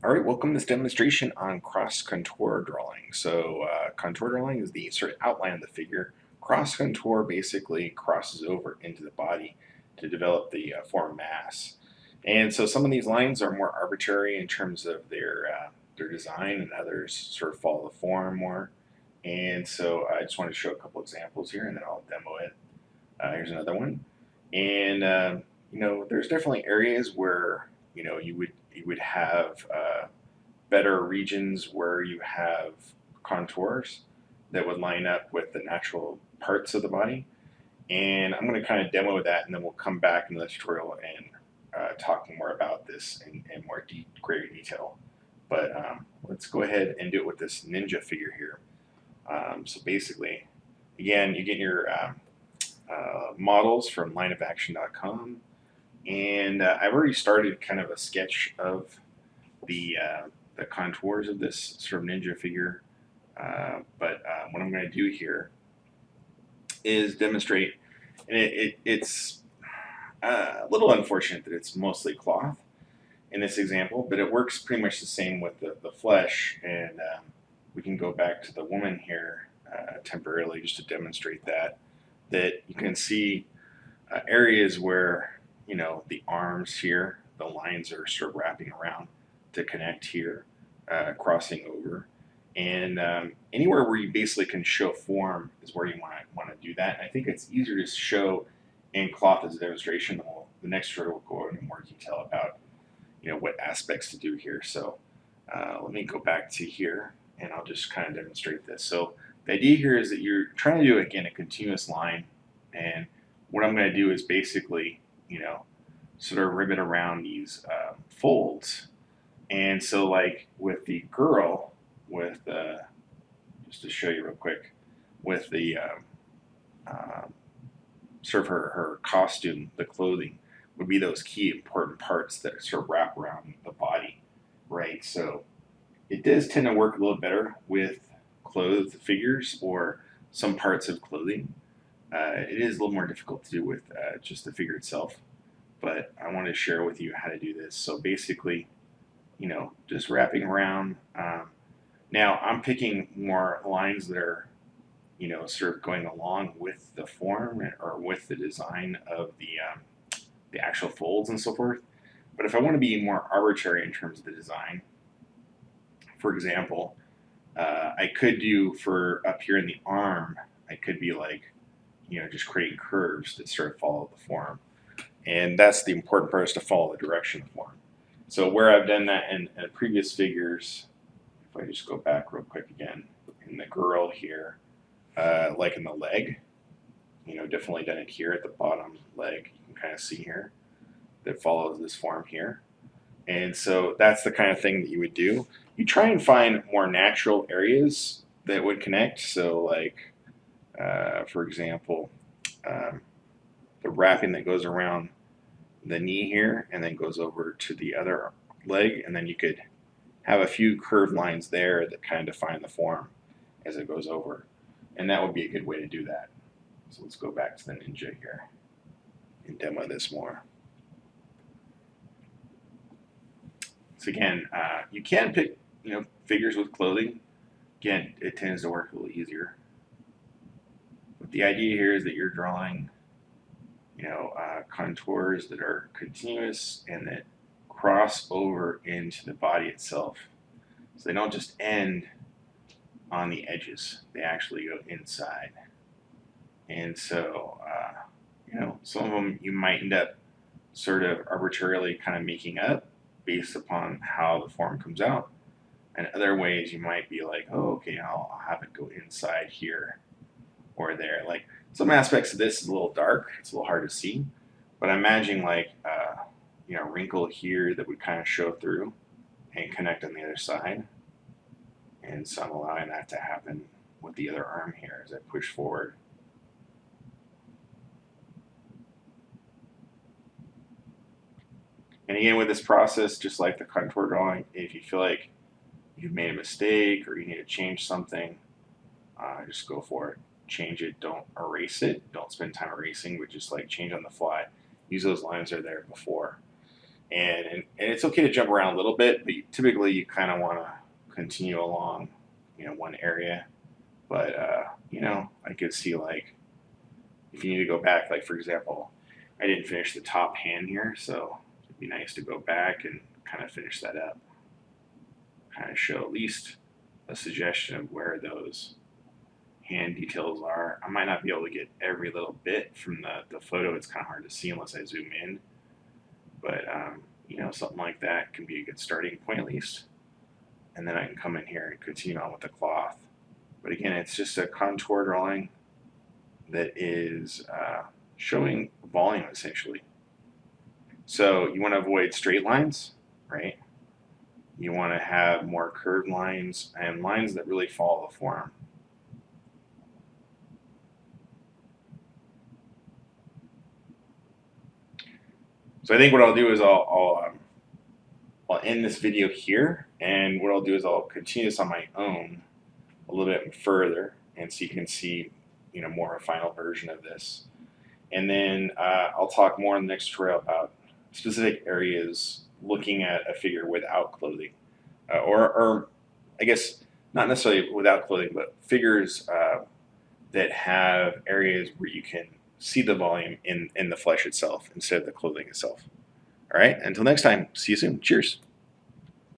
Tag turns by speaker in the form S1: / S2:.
S1: All right, welcome to this demonstration on cross contour drawing. Contour drawing is the sort of outline of the figure. Cross contour basically crosses over into the body to develop the form mass. And so some of these lines are more arbitrary in terms of their design, and others sort of follow the form more. And so I just wanted to show a couple examples here, and then I'll demo it. Here's another one. And there's definitely areas where you would have better regions where you have contours that would line up with the natural parts of the body. And I'm going to kind of demo that, and then we'll come back in the tutorial and talk more about this in more greater detail. But let's go ahead and do it with this ninja figure here. So basically, again, you get your models from lineofaction.com, and I've already started kind of a sketch of the contours of this sort of ninja figure. But what I'm going to do here is demonstrate, and it's a little unfortunate that it's mostly cloth in this example, but it works pretty much the same with the flesh. And we can go back to the woman here temporarily just to demonstrate that you can see areas where the arms here, the lines are sort of wrapping around to connect here, crossing over, and anywhere where you basically can show form is where you want to do that. And I think it's easier to show in cloth as a demonstration. The next tutorial will go into more detail about what aspects to do here. So let me go back to here, and I'll just kind of demonstrate this. So the idea here is that you're trying to do, again, a continuous line, and what I'm going to do is basically sort of rivet around these folds. And so, like with the girl, with just to show you real quick, with the sort of her costume, the clothing would be those key important parts that sort of wrap around the body, right? So it does tend to work a little better with clothed figures or some parts of clothing. It is a little more difficult to do with just the figure itself, but I want to share with you how to do this. So basically, just wrapping around. Now I'm picking more lines that are, sort of going along with the form or with the design of the actual folds and so forth. But if I want to be more arbitrary in terms of the design, for example, I could do for up here in the arm, I could be like, just creating curves that sort of follow the form. And that's the important part, is to follow the direction of the form. So where I've done that in previous figures, if I just go back real quick again, in the girl here, like in the leg, definitely done it here at the bottom leg. You can kind of see here that follows this form here. And so that's the kind of thing that you would do. You try and find more natural areas that would connect. So like, for example, the wrapping that goes around the knee here and then goes over to the other leg, and then you could have a few curved lines there that kind of define the form as it goes over, and that would be a good way to do that. So let's go back to the ninja here and demo this more. So again, you can pick figures with clothing. Again, it tends to work a little easier, but the idea here is that you're drawing contours that are continuous and that cross over into the body itself. So they don't just end on the edges, they actually go inside. And so, some of them you might end up sort of arbitrarily kind of making up based upon how the form comes out. And other ways you might be like, oh, okay, I'll have it go inside here or there. Like some aspects of this is a little dark, it's a little hard to see, but I'm imagining like a wrinkle here that would kind of show through and connect on the other side. And so I'm allowing that to happen with the other arm here as I push forward. And again, with this process, just like the contour drawing, if you feel like you've made a mistake or you need to change something, just go for it. Change it, don't erase it, don't spend time erasing, but just like change on the fly. Use those lines that are there before. and it's okay to jump around a little bit, but typically you kind of want to continue along, one area. But I could see like if you need to go back, like for example, I didn't finish the top hand here, so it'd be nice to go back and kind of finish that up, kind of show at least a suggestion of where those hand details are. I might not be able to get every little bit from the photo. It's kind of hard to see unless I zoom in, but something like that can be a good starting point at least. And then I can come in here and continue on with the cloth. But again, it's just a contour drawing that is showing volume essentially. So you want to avoid straight lines, right? You want to have more curved lines and lines that really follow the form. So I think what I'll do is I'll end this video here, and what I'll do is I'll continue this on my own a little bit further, and so you can see more a final version of this. And then I'll talk more in the next tutorial about specific areas looking at a figure without clothing, or I guess not necessarily without clothing, but figures that have areas where you can see the volume in the flesh itself instead of the clothing itself. All right, until next time, see you soon. Cheers.